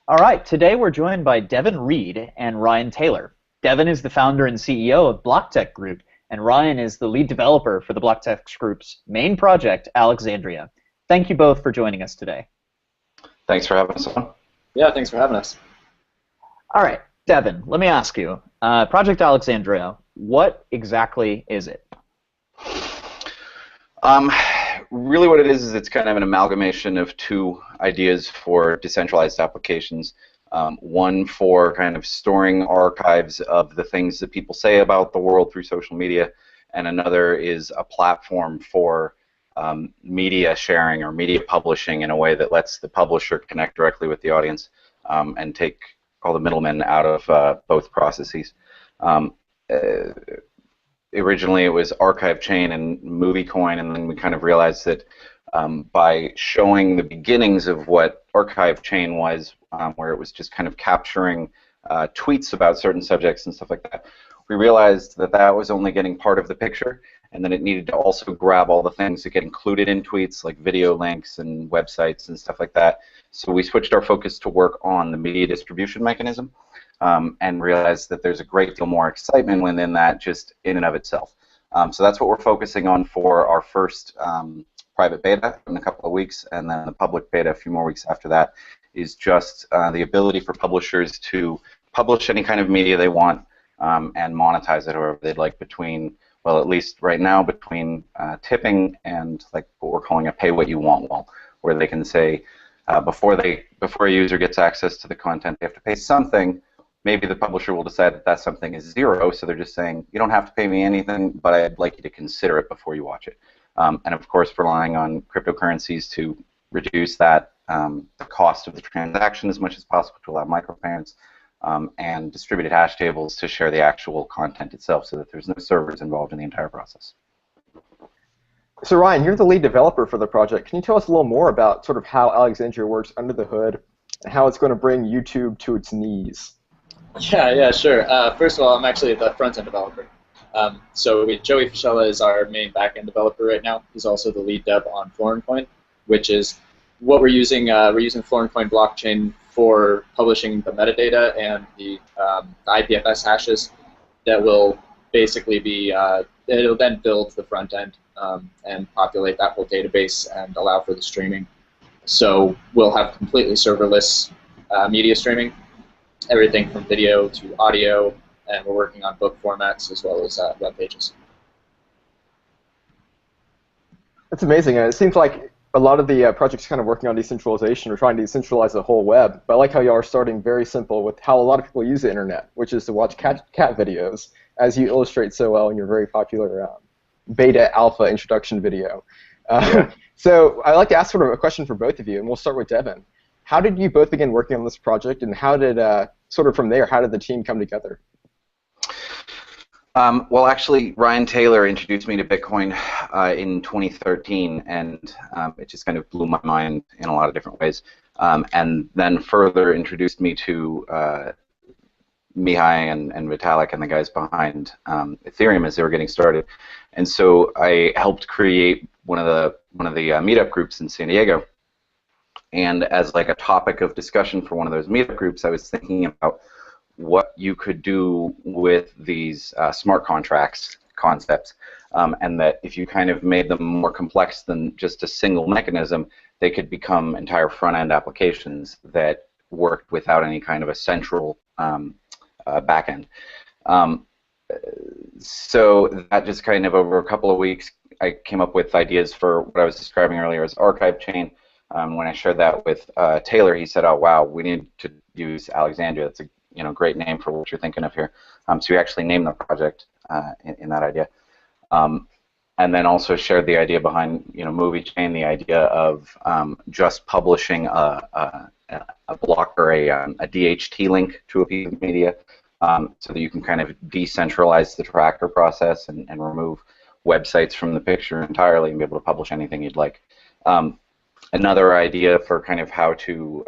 All right, today we're joined by Devon Reed and Ryan Taylor. Devon is the founder and CEO of Blocktech Group, and Ryan is the lead developer for the Blocktech Group's main project, Alexandria. Thank you both for joining us today. Thanks for having us on. Yeah, thanks for having us. All right, Devon, let me ask you, Project Alexandria, what exactly is it? Really what it is it's kind of an amalgamation of two ideas for decentralized applications. One for kind of storing archives of the things that people say about the world through social media, and another is a platform for media sharing or media publishing in a way that lets the publisher connect directly with the audience and take all the middlemen out of both processes. Originally it was Archive Chain and Movie Coin, and then we kind of realized that by showing the beginnings of what Archive Chain was, where it was just kind of capturing tweets about certain subjects and stuff like that, we realized that that was only getting part of the picture, and then it needed to also grab all the things that get included in tweets, like video links and websites and stuff like that. So we switched our focus to work on the media distribution mechanism. And realize that there's a great deal more excitement within that just in and of itself. So that's what we're focusing on for our first private beta in a couple of weeks, and then the public beta a few more weeks after that is just the ability for publishers to publish any kind of media they want and monetize it however they'd like between, well, at least right now, between tipping and like what we're calling a pay what you want wall, where they can say before a user gets access to the content, they have to pay something. Maybe the publisher will decide that something is zero, so they're just saying, you don't have to pay me anything, but I'd like you to consider it before you watch it. And of course, relying on cryptocurrencies to reduce that, the cost of the transaction as much as possible to allow micropayments, and distributed hash tables to share the actual content itself so that there's no servers involved in the entire process. So Ryan, you're the lead developer for the project. Can you tell us a little more about sort of how Alexandria works under the hood and how it's going to bring YouTube to its knees? Yeah, sure. First of all, I'm actually the front-end developer. So Joey Fischella is our main back-end developer right now. He's also the lead dev on FlorinCoin, which is what we're using. We're using FlorinCoin blockchain for publishing the metadata and the IPFS hashes that will basically be, it'll then build the front end and populate that whole database and allow for the streaming. So we'll have completely serverless media streaming. Everything from video to audio, and we're working on book formats as well as web pages. That's amazing. It seems like a lot of the projects kind of working on decentralization or trying to decentralize the whole web, but I like how you are starting very simple with how a lot of people use the internet, which is to watch cat videos, as you illustrate so well in your very popular beta alpha introduction video. So I'd like to ask sort of a question for both of you, and we'll start with Devon. How did you both begin working on this project, and how did, sort of from there, how did the team come together? Well, actually, Ryan Taylor introduced me to Bitcoin in 2013, and it just kind of blew my mind in a lot of different ways. And then further introduced me to Mihai and Vitalik and the guys behind Ethereum as they were getting started. And so I helped create one of the meetup groups in San Diego. And as like a topic of discussion for one of those meetup groups, I was thinking about what you could do with these smart contracts concepts, and that if you kind of made them more complex than just a single mechanism, they could become entire front-end applications that worked without any kind of a central back-end. So that just kind of over a couple of weeks, I came up with ideas for what I was describing earlier as Archive Chain. When I shared that with Taylor, he said, "Oh wow, we need to use Alexandria. That's a great name for what you're thinking of here." So we actually named the project in that idea, and then also shared the idea behind Movie Chain, the idea of just publishing a block or a DHT link to a piece of media, so that you can kind of decentralize the tracker process and remove websites from the picture entirely and be able to publish anything you'd like. Another idea for kind of how to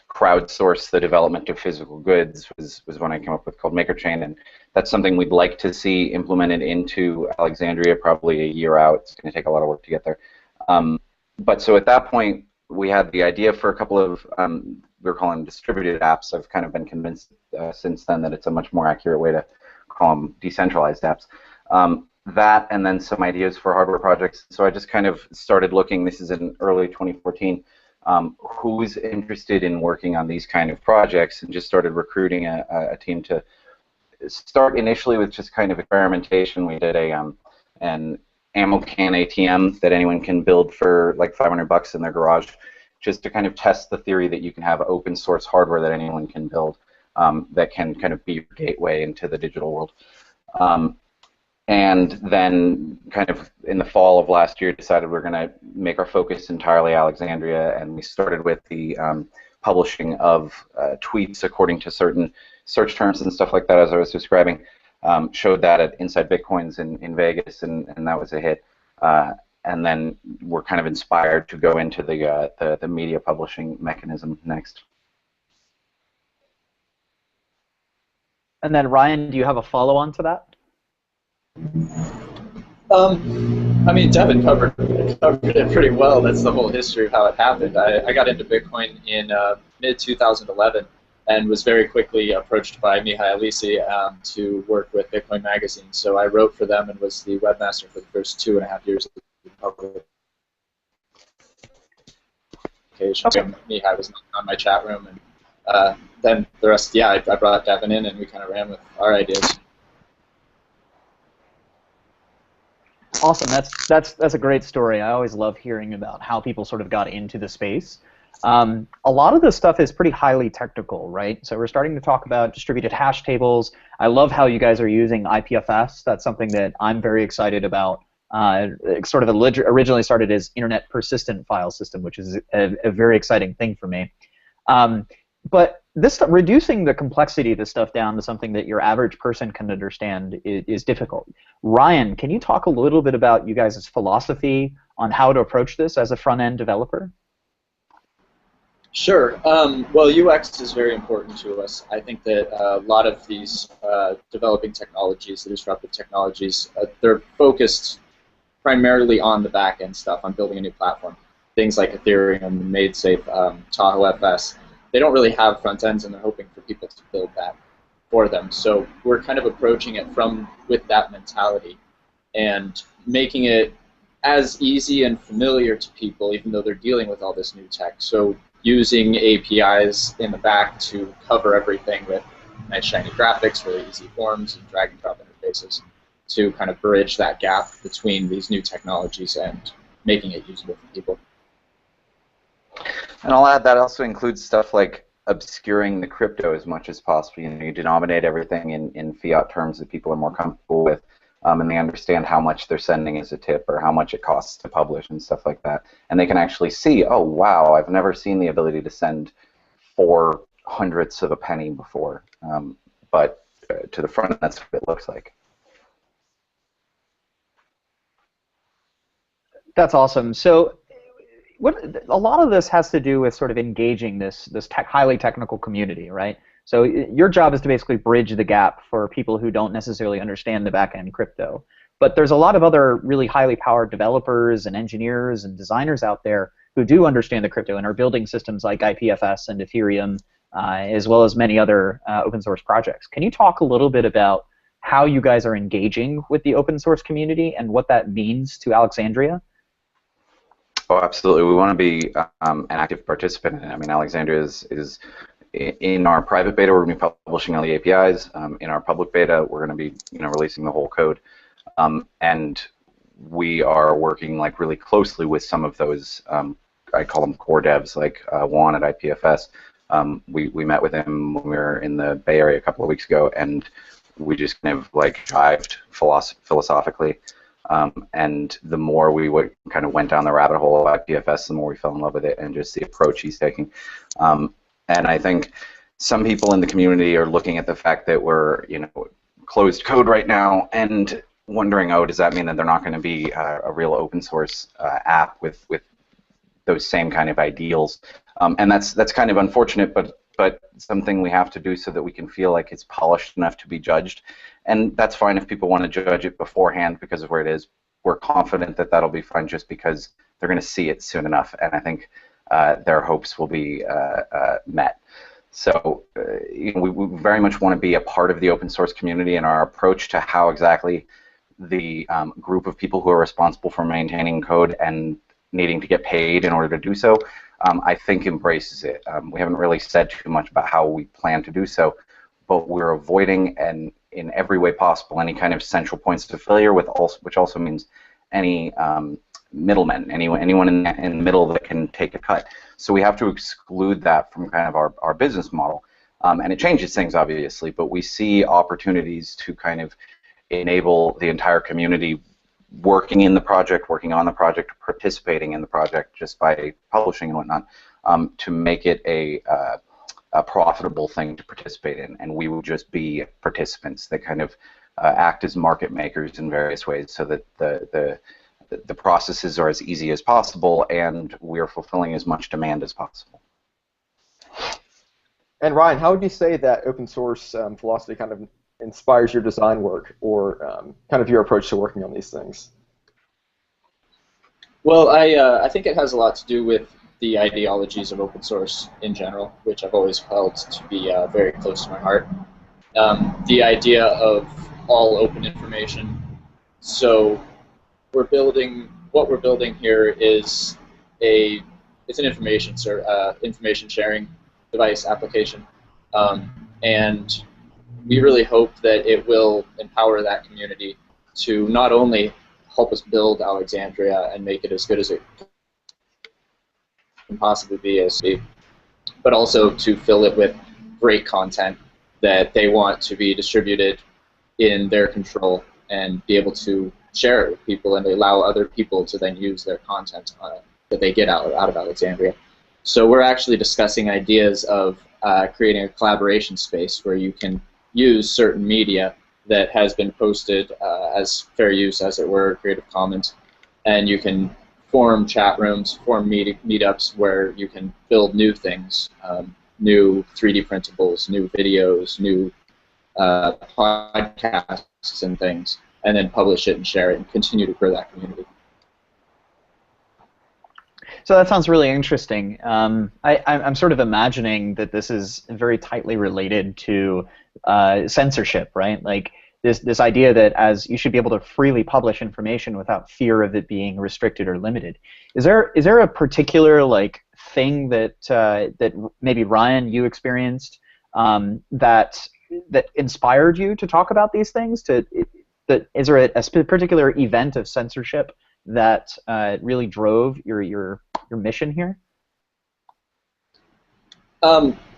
crowdsource the development of physical goods was one I came up with called MakerChain, and that's something we'd like to see implemented into Alexandria probably a year out. It's going to take a lot of work to get there. But so at that point, we had the idea for a couple of, we were calling them distributed apps. I've kind of been convinced since then that it's a much more accurate way to call them decentralized apps. That and then some ideas for hardware projects. So I just kind of started looking, this is in early 2014, who's interested in working on these kind of projects, and just started recruiting a team to start initially with just kind of experimentation. We did an ammo can ATM that anyone can build for like $500 in their garage, just to kind of test the theory that you can have open source hardware that anyone can build that can kind of be your gateway into the digital world. And then kind of in the fall of last year decided we're going to make our focus entirely Alexandria, and we started with the publishing of tweets according to certain search terms and stuff like that, as I was describing. Showed that at Inside Bitcoins in Vegas, and that was a hit. And then we're kind of inspired to go into the media publishing mechanism next. And then Ryan, do you have a follow-on to that? I mean, Devon covered it pretty well. That's the whole history of how it happened. I got into Bitcoin in mid-2011 and was very quickly approached by Mihai Alisi to work with Bitcoin Magazine. So I wrote for them and was the webmaster for the first 2.5 years of the publication. Okay. Mihai was on my chat room, and then the rest, yeah, I brought Devon in, and we kind of ran with our ideas. Awesome. That's a great story. I always love hearing about how people sort of got into the space. A lot of this stuff is pretty highly technical, right? So we're starting to talk about distributed hash tables. I love how you guys are using IPFS. That's something that I'm very excited about. It sort of originally started as Internet Persistent File System, which is a very exciting thing for me. But this reducing the complexity of this stuff down to something that your average person can understand is difficult. Ryan, can you talk a little bit about you guys' philosophy on how to approach this as a front-end developer? Sure. Well, UX is very important to us. I think that a lot of these developing technologies, the disruptive technologies, they're focused primarily on the back-end stuff, on building a new platform. Things like Ethereum, MadeSafe, Tahoe FS. They don't really have front ends, and they're hoping for people to build that for them. So we're kind of approaching it with that mentality and making it as easy and familiar to people, even though they're dealing with all this new tech. So using APIs in the back to cover everything with nice shiny graphics, really easy forms, and drag and drop interfaces to kind of bridge that gap between these new technologies and making it usable for people. And I'll add that also includes stuff like obscuring the crypto as much as possible. You know, you denominate everything in fiat terms that people are more comfortable with, and they understand how much they're sending as a tip or how much it costs to publish and stuff like that. And they can actually see, oh wow, I've never seen the ability to send 0.04 of a penny before. But to the front, that's what it looks like. That's awesome. So a lot of this has to do with sort of engaging this highly technical community, right? So your job is to basically bridge the gap for people who don't necessarily understand the back-end crypto. But there's a lot of other really highly powered developers and engineers and designers out there who do understand the crypto and are building systems like IPFS and Ethereum, as well as many other open source projects. Can you talk a little bit about how you guys are engaging with the open source community and what that means to Alexandria? Oh, absolutely. We want to be an active participant in it. I mean, Alexandria is in our private beta. We're going to be publishing all the APIs. In our public beta, we're going to be releasing the whole code, and we are working like really closely with some of those. I call them core devs, like Juan at IPFS. We met with him when we were in the Bay Area a couple of weeks ago, and we just kind of like jived philosophically. And the more we kind of went down the rabbit hole of IPFS, the more we fell in love with it and just the approach he's taking. And I think some people in the community are looking at the fact that we're closed code right now and wondering, oh, does that mean that they're not going to be a real open source app with those same kind of ideals? And that's kind of unfortunate, but something we have to do so that we can feel like it's polished enough to be judged. And that's fine if people want to judge it beforehand because of where it is. We're confident that that'll be fine just because they're going to see it soon enough. And I think their hopes will be met. So we very much want to be a part of the open source community, and our approach to how exactly the group of people who are responsible for maintaining code and needing to get paid in order to do so, I think embraces it. We haven't really said too much about how we plan to do so, but we're avoiding, and in every way possible, any kind of central points of failure, which also means any middlemen, anyone in the middle that can take a cut. So we have to exclude that from kind of our business model. And it changes things, obviously, but we see opportunities to kind of enable the entire community working in the project, working on the project, participating in the project just by publishing and whatnot, to make it a profitable thing to participate in. And we will just be participants that kind of act as market makers in various ways, so that the processes are as easy as possible and we're fulfilling as much demand as possible. And Ryan, how would you say that open source philosophy kind of inspires your design work, or kind of your approach to working on these things? Well, I think it has a lot to do with the ideologies of open source in general, which I've always held to be very close to my heart. The idea of all open information. So what we're building here is it's an information sharing device application, and we really hope that it will empower that community to not only help us build Alexandria and make it as good as it can possibly be, but also to fill it with great content that they want to be distributed in their control and be able to share it with people and allow other people to then use their content that they get out of Alexandria. So we're actually discussing ideas of creating a collaboration space where you can use certain media that has been posted as fair use, as it were, Creative Commons, and you can form chat rooms, form meetups where you can build new things, new 3D printables, new videos, new podcasts and things, and then publish it and share it and continue to grow that community. So that sounds really interesting. I'm sort of imagining that this is very tightly related to censorship, right? Like this idea that as you should be able to freely publish information without fear of it being restricted or limited. Is there a particular like thing that that maybe Ryan you experienced that inspired you to talk about these things? Is there a particular event of censorship that really drove your mission here?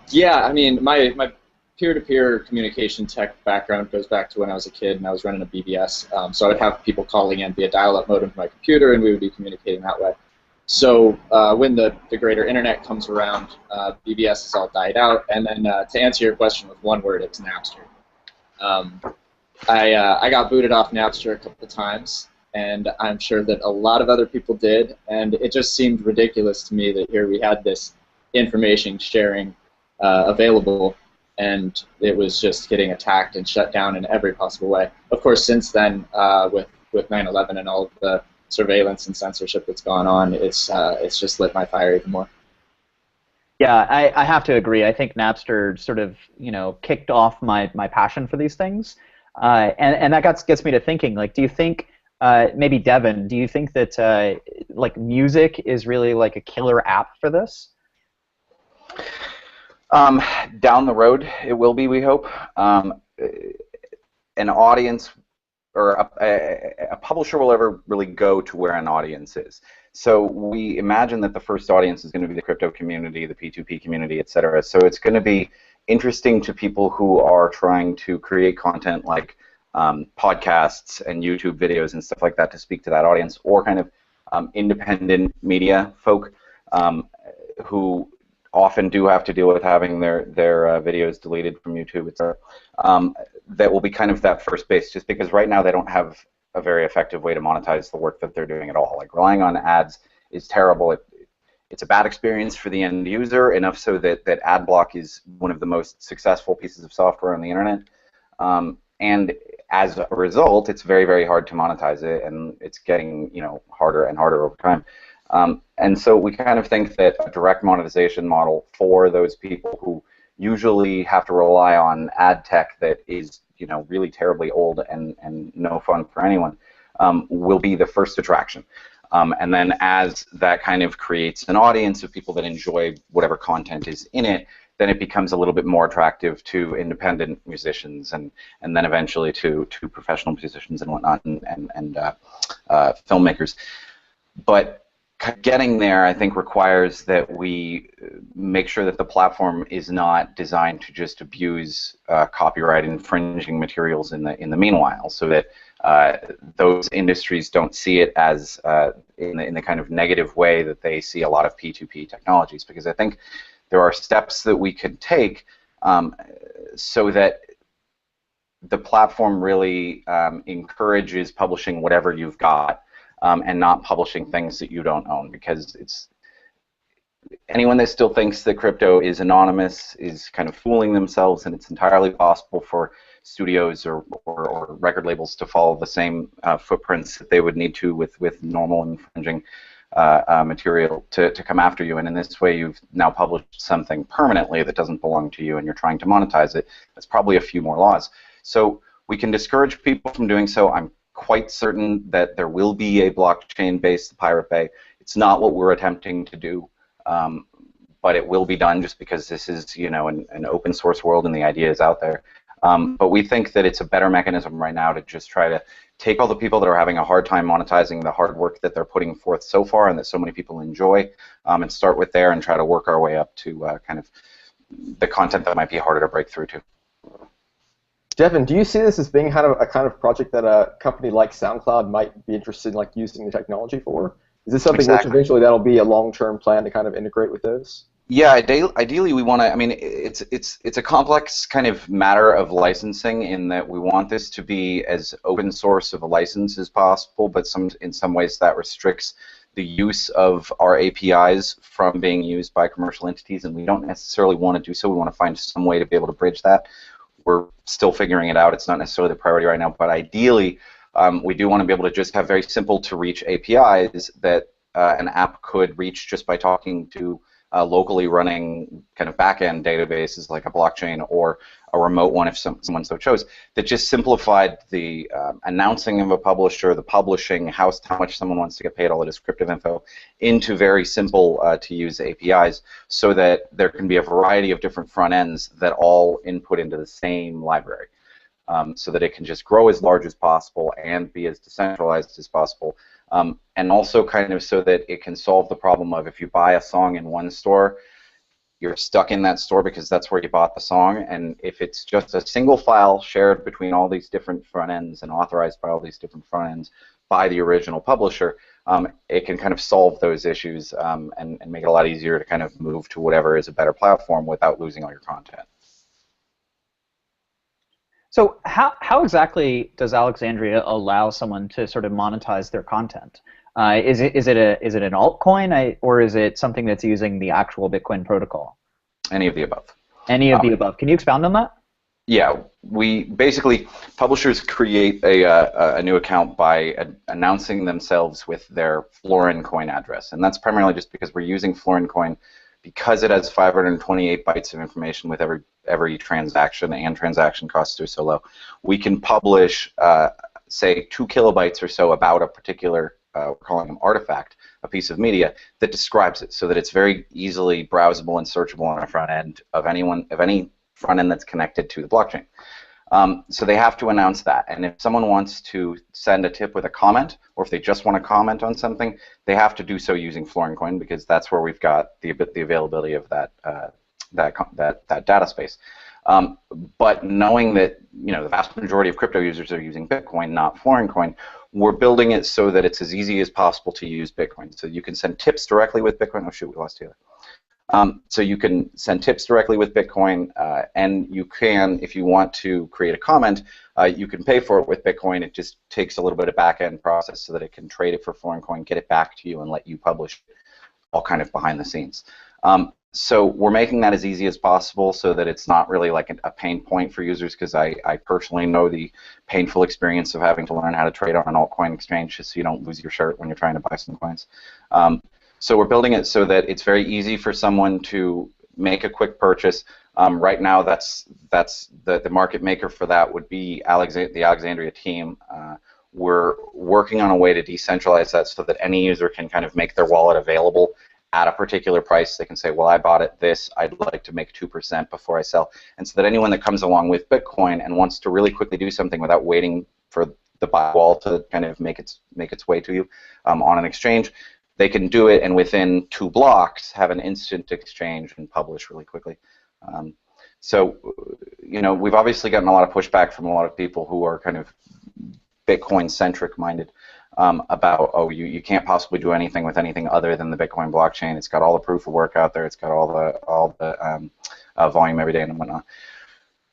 Yeah, I mean, my peer-to-peer communication tech background goes back to when I was a kid and I was running a BBS. So I would have people calling in via dial-up modem to my computer, and we would be communicating that way. So when the greater internet comes around, BBS has all died out. And then to answer your question with one word, it's Napster. I got booted off Napster a couple of times, and I'm sure that a lot of other people did, and it just seemed ridiculous to me that here we had this information sharing available, and it was just getting attacked and shut down in every possible way. Of course, since then, with 9/11 and all of the surveillance and censorship that's gone on, it's just lit my fire even more. Yeah, I have to agree. I think Napster sort of kicked off my passion for these things, and that gets me to thinking. Like, do you think maybe Devon, do you think that like music is really like a killer app for this? Down the road, it will be, we hope. An audience or a publisher will ever really go to where an audience is. So we imagine that the first audience is going to be the crypto community, the P2P community, etc. So it's going to be interesting to people who are trying to create content like podcasts and YouTube videos and stuff like that to speak to that audience, or kind of independent media folk who often do have to deal with having their videos deleted from YouTube, etc. That will be kind of that first base, just because right now they don't have a very effective way to monetize the work that they're doing at all. Like, relying on ads is terrible. It's a bad experience for the end user, enough so that AdBlock is one of the most successful pieces of software on the internet. And as a result, it's very, very hard to monetize it, and it's getting harder and harder over time. And so we kind of think that a direct monetization model for those people who usually have to rely on ad tech that is, really terribly old and no fun for anyone, will be the first attraction. And then as that kind of creates an audience of people that enjoy whatever content is in it, then it becomes a little bit more attractive to independent musicians and then eventually to professional musicians and whatnot and filmmakers. But getting there, I think, requires that we make sure that the platform is not designed to just abuse copyright infringing materials in the meanwhile, so that those industries don't see it as in the kind of negative way that they see a lot of P2P technologies. Because I think there are steps that we could take so that the platform really encourages publishing whatever you've got. And not publishing things that you don't own, because it's anyone that still thinks that crypto is anonymous is kind of fooling themselves, and it's entirely possible for studios or record labels to follow the same footprints that they would need to with normal infringing material to come after you. And in this way, you've now published something permanently that doesn't belong to you, and you're trying to monetize it. That's probably a few more laws. So we can discourage people from doing so. I'm quite certain that there will be a blockchain-based Pirate Bay. It's not what we're attempting to do, but it will be done just because this is, an open source world and the idea is out there. But we think that it's a better mechanism right now to just try to take all the people that are having a hard time monetizing the hard work that they're putting forth so far and that so many people enjoy, and start with there and try to work our way up to kind of the content that might be harder to break through to. Devon, do you see this as being kind of a project that a company like SoundCloud might be interested in using the technology for? Is this something which eventually that'll be a long-term plan to kind of integrate with those? Yeah, ideally we want to. I mean, it's a complex kind of matter of licensing in that we want this to be as open source of a license as possible, but in some ways that restricts the use of our APIs from being used by commercial entities, and we don't necessarily want to do so. We want to find some way to be able to bridge that. We're still figuring it out. It's not necessarily the priority right now, but ideally we do want to be able to just have very simple to reach APIs that an app could reach just by talking to locally running kind of back-end databases like a blockchain or a remote one if someone so chose, that just simplified the announcing of a publisher, the publishing, how much someone wants to get paid, all the descriptive info, into very simple to use APIs, so that there can be a variety of different front ends that all input into the same library, so that it can just grow as large as possible and be as decentralized as possible. And also kind of so that it can solve the problem of if you buy a song in one store, you're stuck in that store because that's where you bought the song, and if it's just a single file shared between all these different front ends and authorized by all these different front ends by the original publisher, it can kind of solve those issues and make it a lot easier to kind of move to whatever is a better platform without losing all your content. So how exactly does Alexandria allow someone to sort of monetize their content? Is it an altcoin, or is it something that's using the actual Bitcoin protocol? Any of the above. Any of the above. Can you expound on that? Yeah, we basically, publishers create a new account by announcing themselves with their Florin coin address, and that's primarily just because we're using Florin coin because it has 528 bytes of information with every transaction, and transaction costs are so low. We can publish, say, 2 kilobytes or so about a particular, we're calling them artifact, a piece of media that describes it, so that it's very easily browsable and searchable on a front end of any front end that's connected to the blockchain. So they have to announce that, and if someone wants to send a tip with a comment, or if they just want to comment on something, they have to do so using Florin coin, because that's where we've got the availability of that data space. But knowing that the vast majority of crypto users are using Bitcoin, not Florin coin, we're building it so that it's as easy as possible to use Bitcoin. So you can send tips directly with Bitcoin. Oh shoot, we lost Taylor. So you can send tips directly with Bitcoin, and you can, if you want to create a comment, you can pay for it with Bitcoin. It just takes a little bit of back-end process so that it can trade it for Florin coin, get it back to you, and let you publish all kind of behind the scenes. So we're making that as easy as possible so that it's not really like a pain point for users, because I personally know the painful experience of having to learn how to trade on an altcoin exchange just so you don't lose your shirt when you're trying to buy some coins. So we're building it so that it's very easy for someone to make a quick purchase. Right now, that's the market maker for that would be the Alexandria team. We're working on a way to decentralize that so that any user can kind of make their wallet available at a particular price. They can say, well, I bought it this, I'd like to make 2% before I sell. And so that anyone that comes along with Bitcoin and wants to really quickly do something without waiting for the buy wall to kind of make its way to you on an exchange, they can do it and within 2 blocks have an instant exchange and publish really quickly. So, you know, we've obviously gotten a lot of pushback from a lot of people who are kind of Bitcoin-centric minded about, oh, you can't possibly do anything with anything other than the Bitcoin blockchain. It's got all the proof of work out there. It's got all the volume every day and whatnot.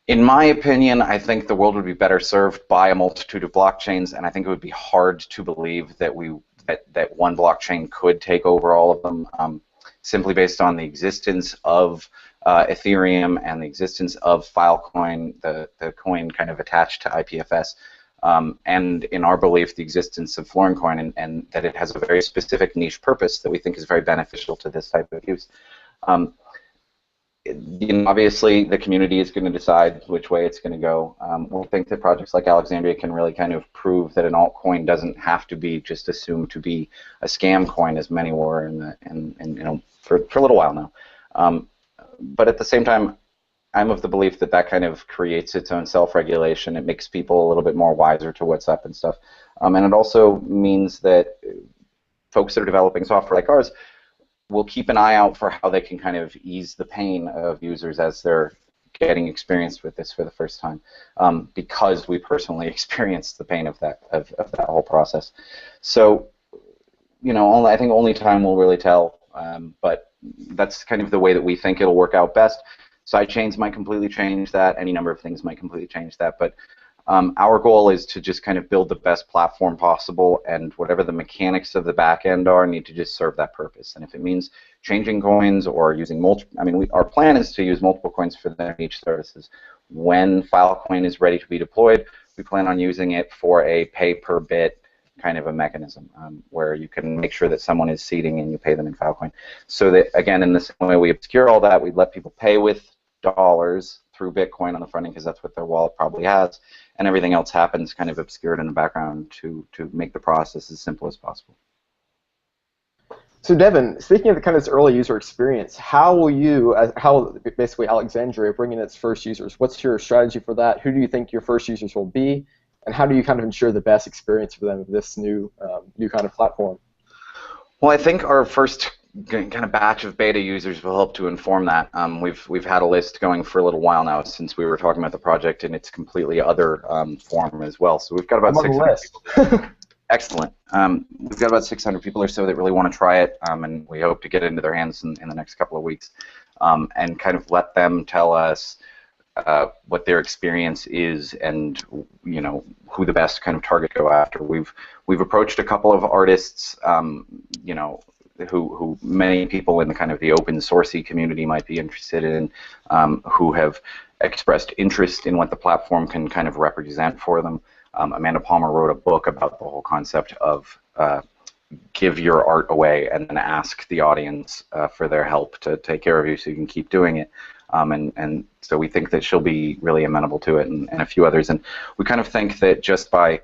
In my opinion, I think the world would be better served by a multitude of blockchains, and I think it would be hard to believe that that one blockchain could take over all of them, simply based on the existence of Ethereum and the existence of Filecoin, the coin kind of attached to IPFS. And in our belief, the existence of Florincoin and that it has a very specific niche purpose that we think is very beneficial to this type of use. You know, obviously, the community is going to decide which way it's going to go. We think that projects like Alexandria can really kind of prove that an altcoin doesn't have to be just assumed to be a scam coin, as many were in you know, for a little while now. But at the same time, I'm of the belief that that kind of creates its own self-regulation. It makes people a little bit more wiser to what's up and stuff. And it also means that folks that are developing software like ours will keep an eye out for how they can kind of ease the pain of users as they're getting experience with this for the first time, because we personally experienced the pain of that whole process. So, you know, I think only time will really tell, but that's kind of the way that we think it'll work out best. Sidechains might completely change that. Any number of things might completely change that. But our goal is to just kind of build the best platform possible, and whatever the mechanics of the back end are need to just serve that purpose. And if it means changing coins or using multiple, I mean, our plan is to use multiple coins for their niche services. When Filecoin is ready to be deployed, we plan on using it for a pay per bit kind of a mechanism where you can make sure that someone is seeding and you pay them in Filecoin. So that, again, in the same way we obscure all that, we let people pay with dollars through Bitcoin on the front end because that's what their wallet probably has, and everything else happens kind of obscured in the background to make the process as simple as possible. So Devon, speaking of the kind of this early user experience, how will you, how basically Alexandria bring in its first users? What's your strategy for that? Who do you think your first users will be? And how do you kind of ensure the best experience for them of this new kind of platform? Well, I think our first kind of batch of beta users will help to inform that. We've had a list going for a little while now since we were talking about the project in its completely other form as well. So we've got about 600 people. Excellent. We've got about 600 people or so that really want to try it, and we hope to get it into their hands in the next couple of weeks, and kind of let them tell us what their experience is, and you know, who the best kind of target go after. We've approached a couple of artists, you know, who many people in the kind of the open sourcey community might be interested in, who have expressed interest in what the platform can kind of represent for them. Amanda Palmer wrote a book about the whole concept of give your art away and then ask the audience for their help to take care of you so you can keep doing it. And so we think that she'll be really amenable to it, and a few others. And we kind of think that just by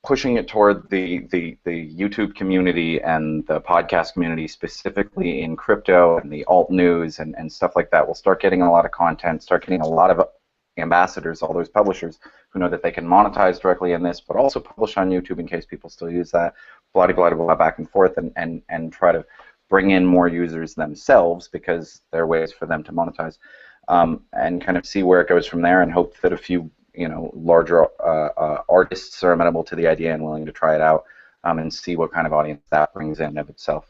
pushing it toward the YouTube community and the podcast community, specifically in crypto and the alt news and stuff like that, we'll start getting a lot of content, start getting a lot of ambassadors, all those publishers who know that they can monetize directly in this, but also publish on YouTube in case people still use that, blah, blah, blah, blah, back and forth, and try to bring in more users themselves because there are ways for them to monetize, and kind of see where it goes from there, and hope that a few, you know, larger artists are amenable to the idea and willing to try it out, and see what kind of audience that brings in of itself.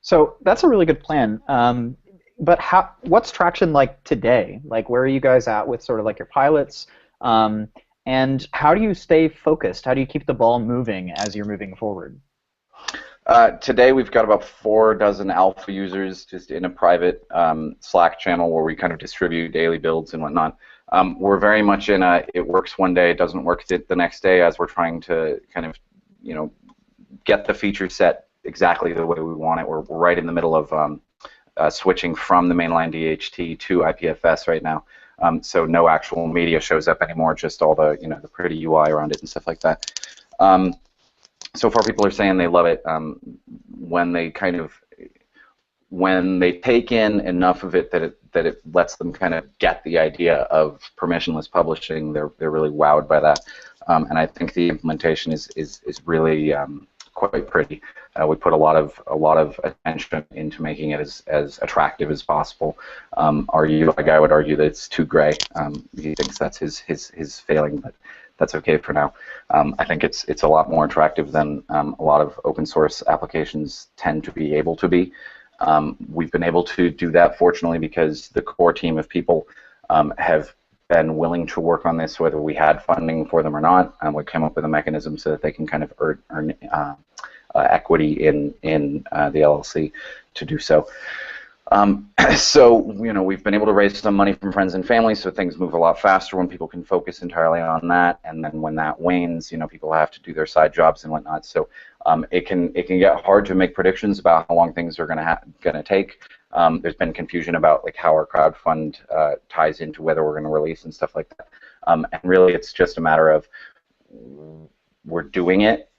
So that's a really good plan. But what's traction like today? Like, where are you guys at with sort of like your pilots? And how do you stay focused? How do you keep the ball moving as you're moving forward? Today we've got about 4 dozen alpha users just in a private Slack channel where we kind of distribute daily builds and whatnot. We're very much in a it works one day, it doesn't work the next day, as we're trying to kind of, you know, get the feature set exactly the way we want it. We're right in the middle of switching from the mainline DHT to IPFS right now. So no actual media shows up anymore, just all the the pretty UI around it and stuff like that. So far, people are saying they love it. When they take in enough of it that it lets them kind of get the idea of permissionless publishing, they're really wowed by that. And I think the implementation is really quite pretty. We put a lot of attention into making it as attractive as possible. Our UI guy would argue that it's too gray. He thinks that's his failing, but that's okay for now. I think it's a lot more attractive than a lot of open source applications tend to be able to be. We've been able to do that, fortunately, because the core team of people have been willing to work on this, whether we had funding for them or not. We came up with a mechanism so that they can kind of earn equity in the LLC to do so. So we've been able to raise some money from friends and family, so things move a lot faster when people can focus entirely on that. And then when that wanes, people have to do their side jobs and whatnot. So it can get hard to make predictions about how long things are gonna take. There's been confusion about like how our crowdfund ties into whether we're going to release and stuff like that. And really, it's just a matter of we're doing it,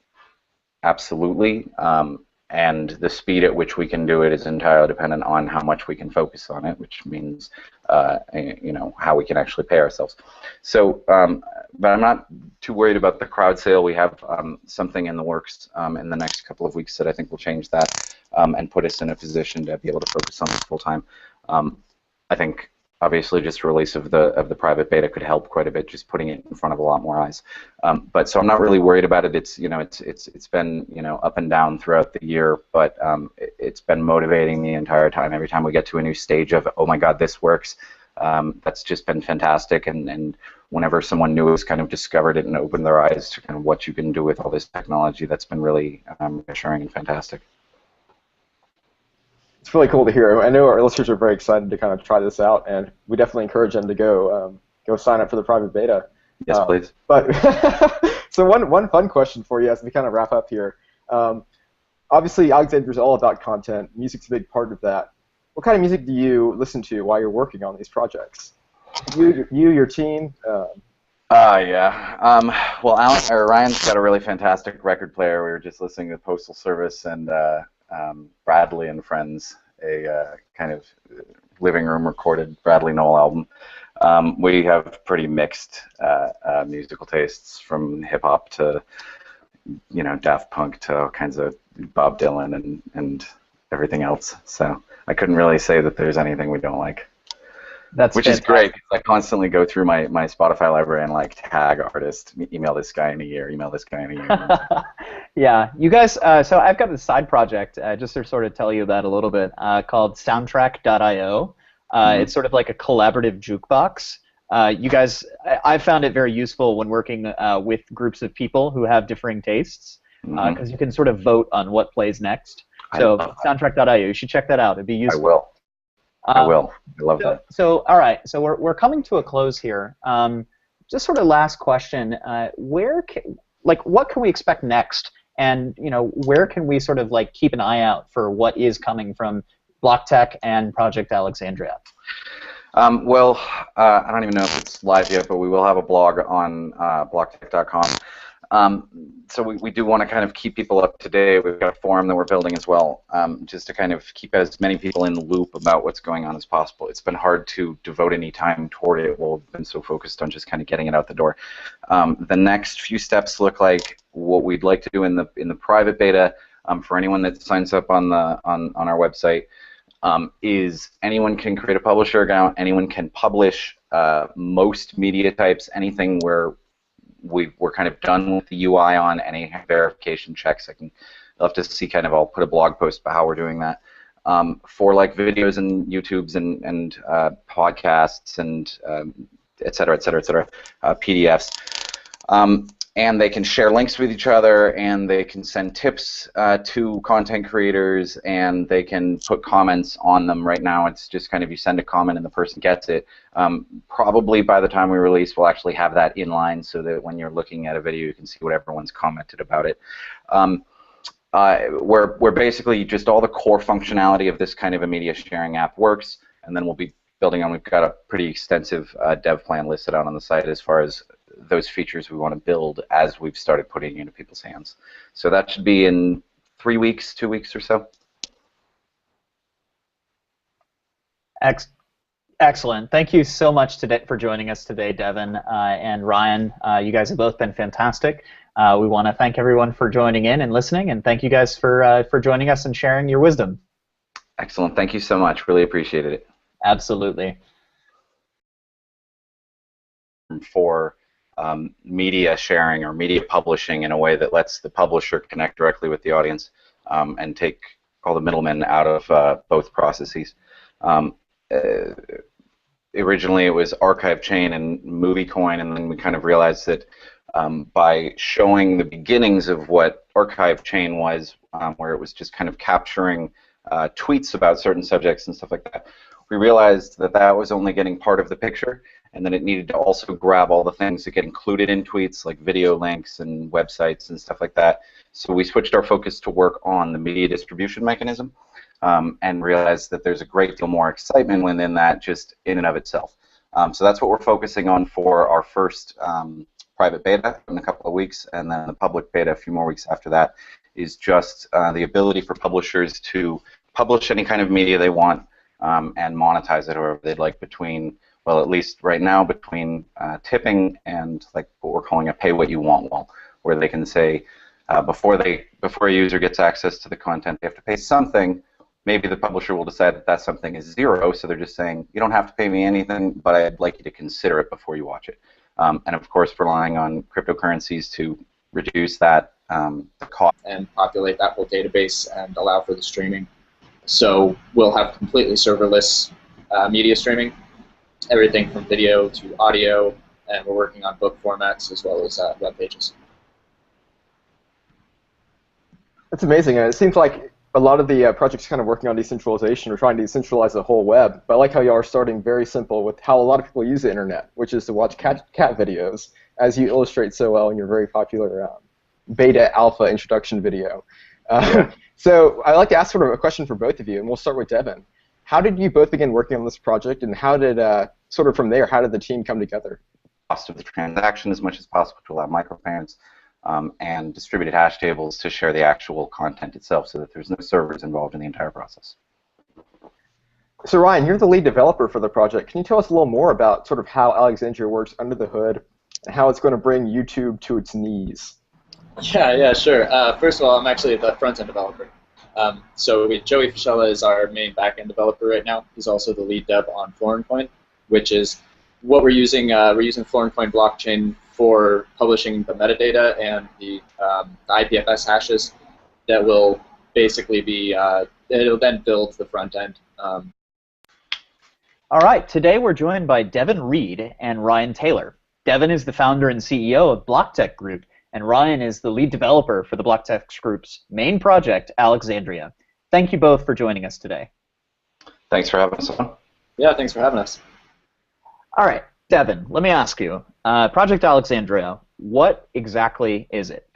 absolutely. And the speed at which we can do it is entirely dependent on how much we can focus on it, which means, how we can actually pay ourselves. So, but I'm not too worried about the crowd sale. We have something in the works in the next couple of weeks that I think will change that and put us in a position to be able to focus on this full time. I think obviously just release of the private beta could help quite a bit, just putting it in front of a lot more eyes. But so I'm not really worried about it. It's it's been up and down throughout the year, but it's been motivating the entire time. Every time we get to a new stage of, oh my God, this works, that's just been fantastic. And whenever someone new has kind of discovered it and opened their eyes to kind of what you can do with all this technology, that's been really reassuring and fantastic. It's really cool to hear. I know our listeners are very excited to kind of try this out, and we definitely encourage them to go sign up for the private beta. Yes, please. But so one fun question for you as we kind of wrap up here. Obviously, Alexandria is all about content. Music's a big part of that. What kind of music do you listen to while you're working on these projects? Your team? Yeah. Well, Ryan's got a really fantastic record player. We were just listening to Postal Service and Bradley and Friends, a kind of living room recorded Bradley Noel album. We have pretty mixed musical tastes, from hip hop to Daft Punk to all kinds of Bob Dylan and everything else. So I couldn't really say that there's anything we don't like. Which is great, because I constantly go through my Spotify library and like tag artists, email this guy in a year, email this guy in a year. Yeah, you guys, so I've got a side project, just to sort of tell you about a little bit, called soundtrack.io. It's sort of like a collaborative jukebox. You guys, I found it very useful when working with groups of people who have differing tastes, because you can sort of vote on what plays next. So soundtrack.io, you should check that out. It'd be useful. I will. I will. I love that. So, all right. So we're coming to a close here. Just sort of last question. What can we expect next? And where can we sort of like keep an eye out for what is coming from Blocktech and Project Alexandria? I don't even know if it's live yet, but we will have a blog on blocktech.com. So we do want to kind of keep people up to date. We've got a forum that we're building as well, just to kind of keep as many people in the loop about what's going on as possible. It's been hard to devote any time toward it. We've been so focused on just kind of getting it out the door. The next few steps look like what we'd like to do in the private beta, for anyone that signs up on our website, is anyone can create a publisher account. Anyone can publish most media types, anything where we're kind of done with the UI on, any verification checks. You'll have to see kind of, I'll put a blog post about how we're doing that. For like videos and YouTubes and podcasts and et cetera, PDFs. And they can share links with each other, and they can send tips to content creators, and they can put comments on them. Right now, it's just kind of you send a comment and the person gets it. Probably by the time we release, we'll actually have that inline so that when you're looking at a video, you can see what everyone's commented about it. where basically just all the core functionality of this kind of a media sharing app works, and then we'll be building on. We've got a pretty extensive dev plan listed out on the site as far as those features we want to build as we've started putting it into people's hands. So that should be in 3 weeks, 2 weeks or so. Excellent. Thank you so much for joining us today, Devon and Ryan. You guys have both been fantastic. We want to thank everyone for joining in and listening, and thank you guys for joining us and sharing your wisdom. Excellent. Thank you so much. Really appreciated it. Absolutely. For media sharing or media publishing in a way that lets the publisher connect directly with the audience and take all the middlemen out of both processes. Originally it was archive chain and movie coin, and then we kind of realized that by showing the beginnings of what archive chain was, where it was just kind of capturing tweets about certain subjects and stuff like that, we realized that that was only getting part of the picture, and then it needed to also grab all the things that get included in tweets, like video links and websites and stuff like that. So we switched our focus to work on the media distribution mechanism, and realized that there's a great deal more excitement within that just in and of itself. So that's what we're focusing on for our first private beta in a couple of weeks, and then the public beta a few more weeks after that is just the ability for publishers to publish any kind of media they want and monetize it however they'd like between, well, at least right now, between tipping and like what we're calling a pay what you want wall, where they can say before a user gets access to the content, they have to pay something. Maybe the publisher will decide that something is zero, so they're just saying, you don't have to pay me anything, but I'd like you to consider it before you watch it. And of course, relying on cryptocurrencies to reduce that the cost. And populate that whole database and allow for the streaming. So we'll have completely serverless media streaming, everything from video to audio, and we're working on book formats as well as web pages. That's amazing. It seems like a lot of the projects kind of working on decentralization or trying to decentralize the whole web. But I like how you are starting very simple with how a lot of people use the internet, which is to watch cat videos, as you illustrate so well in your very popular beta alpha introduction video. So I'd like to ask sort of a question for both of you, and we'll start with Devon. How did you both begin working on this project, and how did, sort of from there, how did the team come together? Cost of the transaction as much as possible to allow micropayments, and distributed hash tables to share the actual content itself so that there's no servers involved in the entire process. So Ryan, you're the lead developer for the project. Can you tell us a little more about sort of how Alexandria works under the hood and how it's going to bring YouTube to its knees? Yeah, sure. First of all, I'm actually the front-end developer. So Joey Fischella is our main back-end developer right now. He's also the lead dev on FlorinCoin, which is what we're using. We're using FlorinCoin blockchain for publishing the metadata and the IPFS hashes that will basically be, it'll then build the front end. All right, today we're joined by Devon Reed and Ryan Taylor. Devon is the founder and CEO of Blocktech Group, and Ryan is the lead developer for the Blocktech Group's main project, Alexandria. Thank you both for joining us today. Thanks for having us on. Yeah, thanks for having us. All right, Devon, let me ask you, Project Alexandria, what exactly is it?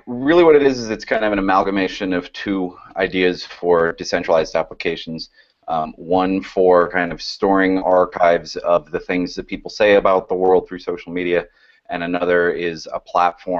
Really what it is it's kind of an amalgamation of two ideas for decentralized applications. One for kind of storing archives of the things that people say about the world through social media, and another is a platform